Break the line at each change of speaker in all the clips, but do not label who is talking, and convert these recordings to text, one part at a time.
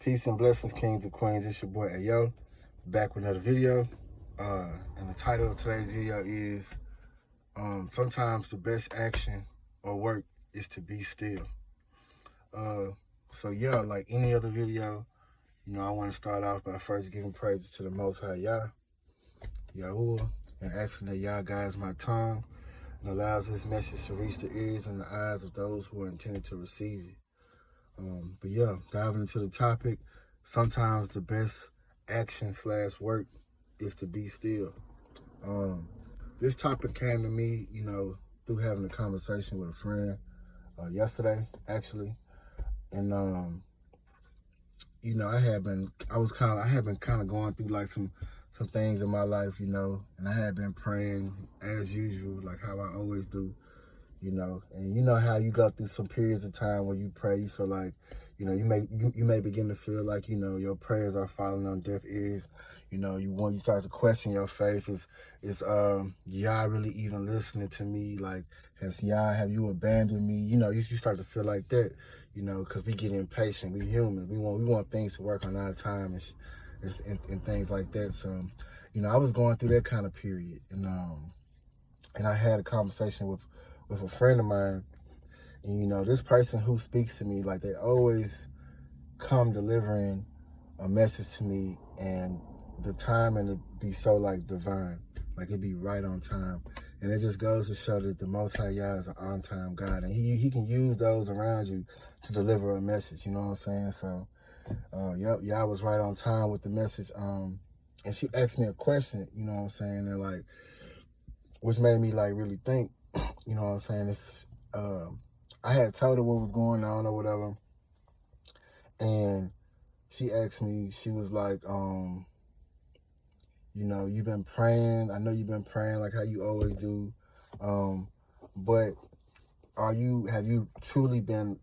Peace and blessings, kings and queens. It's your boy Ayo, back with another video. And the title of today's video is sometimes the best action or work is to be still. So yeah, like any other video, I want to start off by first giving praises to the Most High Yah, Yahuwah, and asking that Yah guides my tongue and allows His message to reach the ears and the eyes of those who are intended to receive it. But yeah, diving into the topic, sometimes the best action/work is to be still. This topic came to me, through having a conversation with a friend yesterday, actually. And I had been kind of going through like some things in my life, and I had been praying as usual, like how I always do. And you know how you go through some periods of time where you pray, you feel like, you may begin to feel like, your prayers are falling on deaf ears. You start to question your faith. Is Yah really even listening to me? Like, have you abandoned me? You start to feel like that, because we get impatient. We human. We want things to work on our time and things like that. So, I was going through that kind of period, and I had a conversation with a friend of mine, and this person who speaks to me, like, they always come delivering a message to me, and the timing it be so like divine, like it be right on time, and it just goes to show that the Most High Yah is an on-time God, and he can use those around you to deliver a message. You know what I'm saying? So, Yah was right on time with the message. And she asked me a question. You know what I'm saying? And like, which made me like really think. You know what I'm saying? It's I had told her what was going on or whatever, and she asked me, she was like, you've been praying. I know you've been praying like how you always do, but have you truly been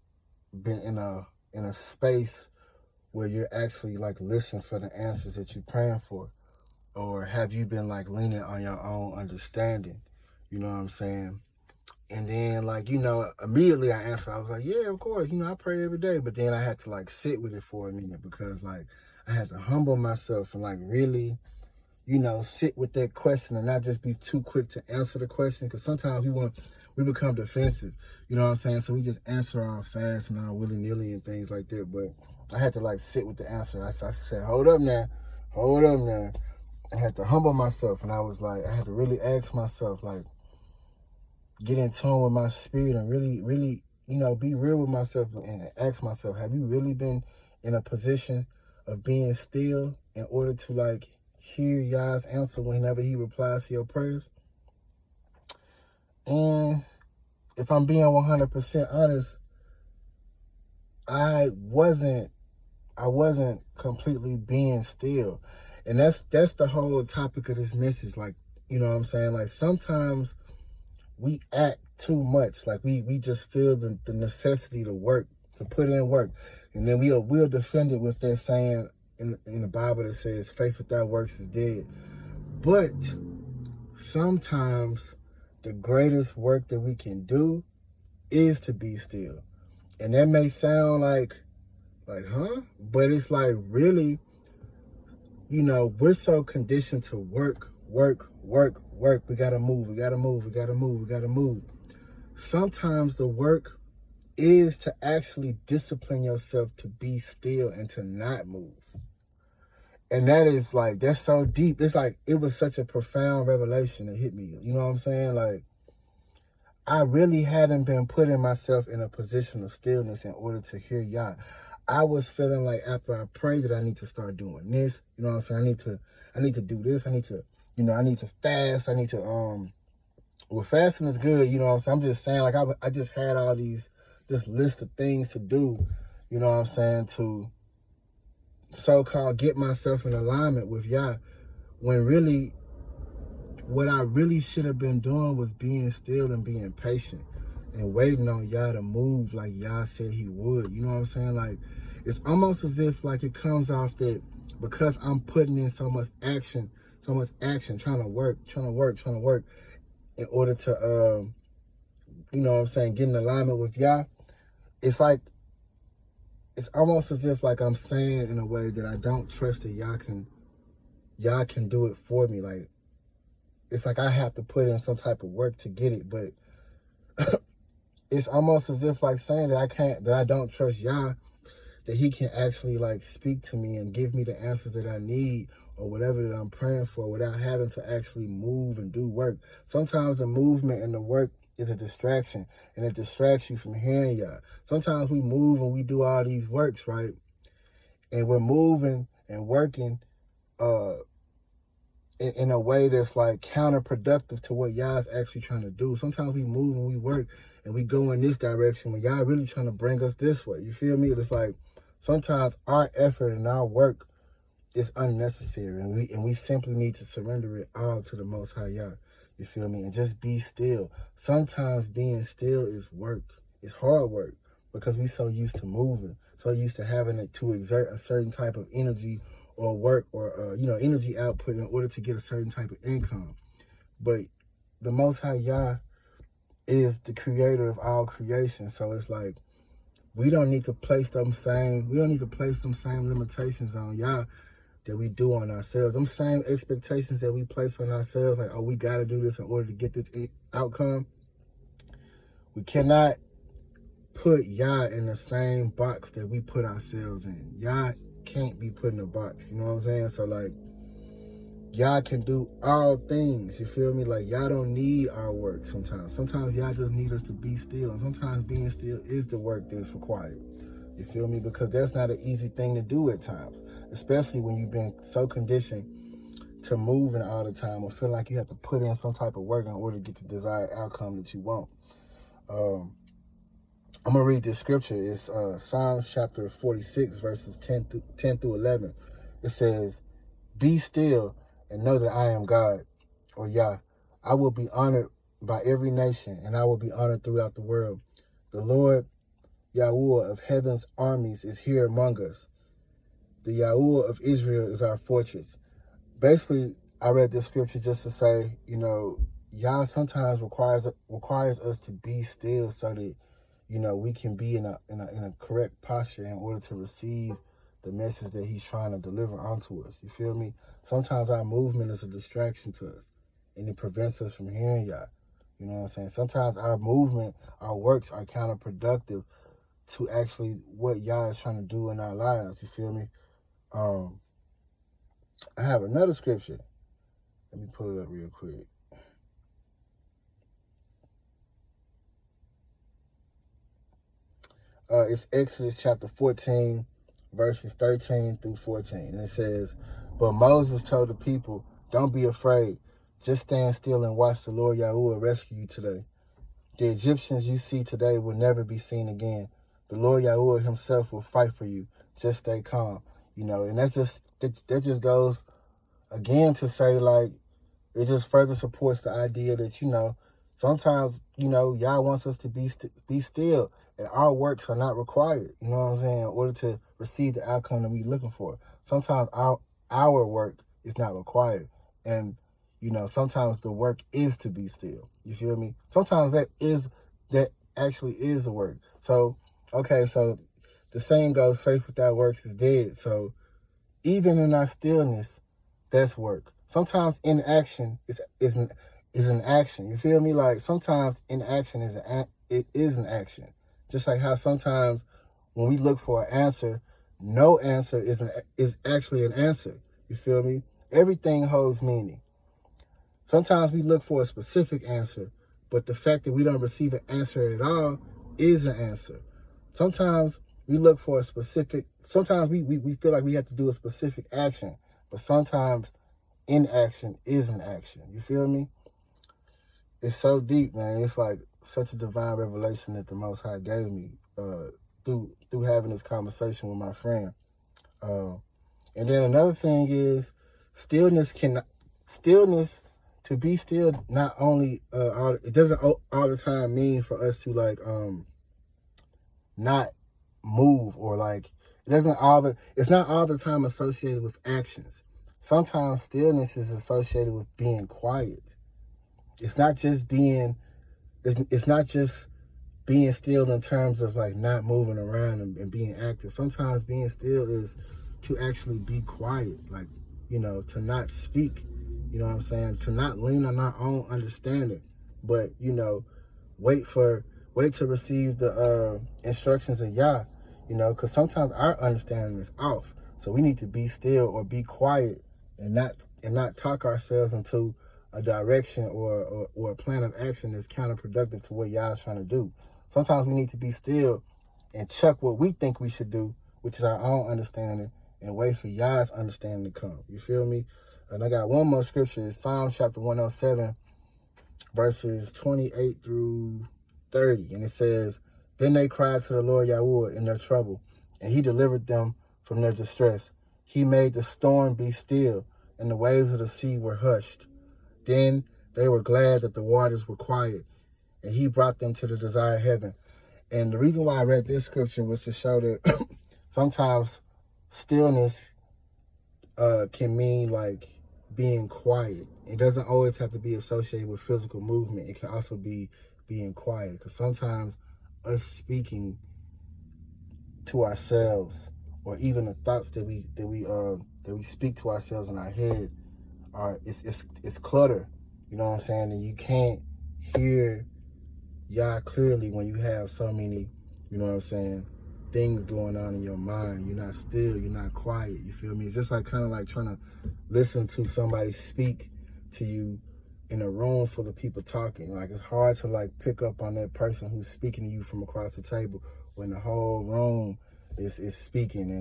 in a space where you're actually like listening for the answers that you're praying for, or have you been like leaning on your own understanding? You know what I'm saying? And then, like, immediately I answered. I was like, yeah, of course. I pray every day. But then I had to, like, sit with it for a minute because, like, I had to humble myself and, like, really, sit with that question and not just be too quick to answer the question. Because sometimes we become defensive. You know what I'm saying? So we just answer all fast and all willy-nilly and things like that. But I had to, like, sit with the answer. I said, hold up now. I had to humble myself. And I was like, I had to really ask myself, like, get in tune with my spirit and really, really, be real with myself and ask myself, have you really been in a position of being still in order to like hear Yah's answer whenever he replies to your prayers? And if I'm being 100% honest, I wasn't completely being still. And that's the whole topic of this message. Like, you know what I'm saying? Like, sometimes we act too much. Like we just feel the necessity to put in work. And then we'll defend it with that saying in the Bible that says, faith without works is dead. But sometimes the greatest work that we can do is to be still. And that may sound like, huh? But it's like, really, we're so conditioned to work. We gotta move. Sometimes the work is to actually discipline yourself to be still and to not move. And that is like, that's so deep. It's like, it was such a profound revelation that hit me. You know what I'm saying? Like, I really hadn't been putting myself in a position of stillness in order to hear Yah. I was feeling like after I prayed that I need to start doing this. You know what I'm saying? I need to do this. I need to fast. Well, fasting is good, you know what I'm saying? I'm just saying, like, I just had this list of things to do, you know what I'm saying, to so-called get myself in alignment with Yah, when really, what I really should have been doing was being still and being patient and waiting on Yah to move like Yah said he would, you know what I'm saying? Like, it's almost as if, like, it comes off that because I'm putting in so much action, trying to work, in order to, you know what I'm saying, get in alignment with Yah, it's like it's almost as if like I'm saying in a way that I don't trust that y'all can do it for me. Like, it's like I have to put in some type of work to get it, but it's almost as if like saying that I don't trust y'all, that he can actually like speak to me and give me the answers that I need or whatever that I'm praying for without having to actually move and do work. Sometimes the movement and the work is a distraction, and it distracts you from hearing y'all. Sometimes we move and we do all these works, right? And we're moving and working in a way that's like counterproductive to what y'all's actually trying to do. Sometimes we move and we work and we go in this direction when y'all really trying to bring us this way. You feel me? It's like sometimes our effort and our work is unnecessary, and we simply need to surrender it all to the Most High Yah. You feel me? And just be still. Sometimes being still is work. It's hard work because we so used to moving, so used to having it to exert a certain type of energy or work or energy output in order to get a certain type of income. But the Most High Yah is the creator of all creation. So it's like we don't need to place them same limitations on Yah that we do on ourselves. Them same expectations that we place on ourselves, like, oh, we got to do this in order to get this outcome. We cannot put Yah in the same box that we put ourselves in. Yah can't be put in a box, you know what I'm saying? So, like, Yah can do all things, you feel me? Like, Yah don't need our work sometimes. Sometimes Yah just need us to be still, and sometimes being still is the work that's required. You feel me? Because that's not an easy thing to do at times, especially when you've been so conditioned to moving all the time or feel like you have to put in some type of work in order to get the desired outcome that you want. I'm going to read this scripture. It's Psalms chapter 46, verses 10 through 11. It says, "Be still and know that I am God," or Yah. "I will be honored by every nation, and I will be honored throughout the world. The Lord Yahuwah of heaven's armies is here among us. The Yahuwah of Israel is our fortress." Basically, I read this scripture just to say, Yah sometimes requires us to be still so that, we can be in a correct posture in order to receive the message that he's trying to deliver onto us. You feel me? Sometimes our movement is a distraction to us, and it prevents us from hearing Yah. You know what I'm saying? Sometimes our movement, our works are counterproductive to actually what Yah is trying to do in our lives. You feel me? I have another scripture. Let me pull it up real quick. It's Exodus chapter 14, verses 13 through 14. And it says, "But Moses told the people, 'Don't be afraid. Just stand still and watch the Lord Yahuwah rescue you today. The Egyptians you see today will never be seen again. The Lord Yahuwah himself will fight for you. Just stay calm.'" And that just goes again to say, like, it just further supports the idea that, sometimes, Yah wants us to be still, and our works are not required, you know what I'm saying, in order to receive the outcome that we're looking for. Sometimes our work is not required, and, sometimes the work is to be still. You feel me? Sometimes that actually is the work. So, okay, so the saying goes, faith without works is dead. So even in our stillness, that's work. Sometimes inaction is an action. You feel me? Like sometimes inaction is an action. Just like how sometimes when we look for an answer, no answer is actually an answer. You feel me? Everything holds meaning. Sometimes we look for a specific answer, but the fact that we don't receive an answer at all is an answer. Sometimes we look for sometimes we feel like we have to do a specific action, but sometimes inaction is an action. You feel me? It's so deep, man. It's like such a divine revelation that the Most High gave me through having this conversation with my friend. And then another thing is stillness. To be still, not only it doesn't all the time mean for us to like not move, or like it's not all the time associated with actions. Sometimes stillness is associated with being quiet. It's not just being still in terms of like not moving around and being active. Sometimes being still is to actually be quiet, like, to not speak, you know what I'm saying? To not lean on our own understanding, but, wait to receive the instructions of Yah, because sometimes our understanding is off. So we need to be still or be quiet and not talk ourselves into a direction or a plan of action that's counterproductive to what Yah's trying to do. Sometimes we need to be still and check what we think we should do, which is our own understanding, and wait for Yah's understanding to come. You feel me? And I got one more scripture. It's Psalms chapter 107, verses 28 through 30. And it says, "Then they cried to the Lord Yahweh in their trouble, and he delivered them from their distress. He made the storm be still, and the waves of the sea were hushed. Then they were glad that the waters were quiet, and he brought them to the desired heaven." And the reason why I read this scripture was to show that sometimes stillness can mean like being quiet. It doesn't always have to be associated with physical movement. It can also be being quiet, because sometimes us speaking to ourselves, or even the thoughts that we speak to ourselves in our head, it's clutter. You know what I'm saying? And you can't hear Yah clearly when you have so many, you know what I'm saying, things going on in your mind. You're not still, you're not quiet, you feel me? It's just like kind of like trying to listen to somebody speak to you in a room full of people talking. Like, it's hard to like pick up on that person who's speaking to you from across the table when the whole room is speaking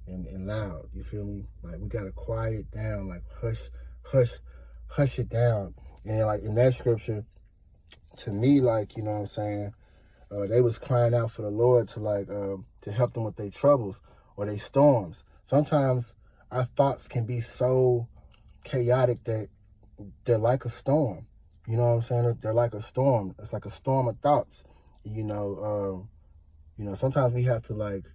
and loud, you feel me? Like, we gotta quiet down, like hush it down. And like in that scripture, to me, like, you know what I'm saying, they was crying out for the Lord to like to help them with their troubles or their storms. Sometimes our thoughts can be so chaotic that they're like a storm. You know what I'm saying? They're like a storm. It's like a storm of thoughts. Sometimes we have to like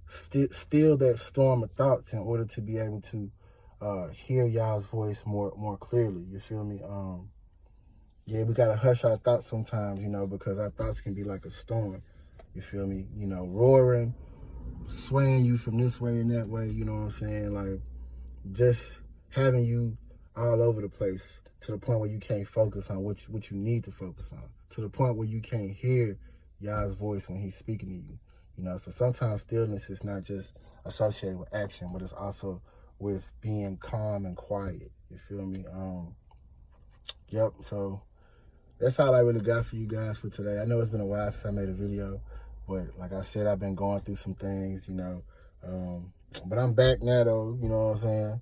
still that storm of thoughts in order to be able to hear Yah's voice more clearly. You feel me? Yeah, we gotta hush our thoughts sometimes, because our thoughts can be like a storm. You feel me? Roaring, swaying you from this way and that way. You know what I'm saying? Like, just having you all over the place, to the point where you can't focus on what you need to focus on, to the point where you can't hear Yah's voice when he's speaking to you. So sometimes stillness is not just associated with action, but it's also with being calm and quiet. You feel me? Yep. So that's all I really got for you guys for today. I know it's been a while since I made a video, but like I said, I've been going through some things, but I'm back now though, you know what I'm saying?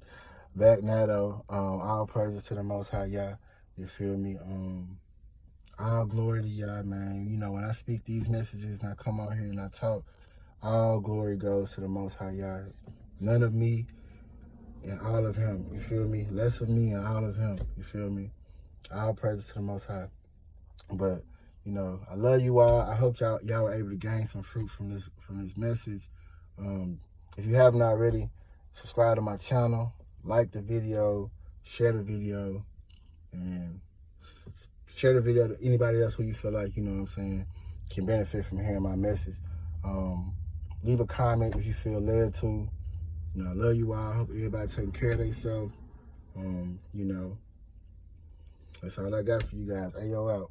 Back now though. All praises to the Most High Yah. You feel me? All glory to Yah, man. When I speak these messages and I come out here and I talk, all glory goes to the Most High Yah. None of me and all of him. You feel me? Less of me and all of him. You feel me? All praises to the Most High. But, I love you all. I hope y'all were able to gain some fruit from this message. If you haven't already, subscribe to my channel, like the video, share the video, and share the video to anybody else who you feel like, can benefit from hearing my message. Leave a comment if you feel led to. I love you all. I hope everybody taking care of themselves. That's all I got for you guys. Ayo out.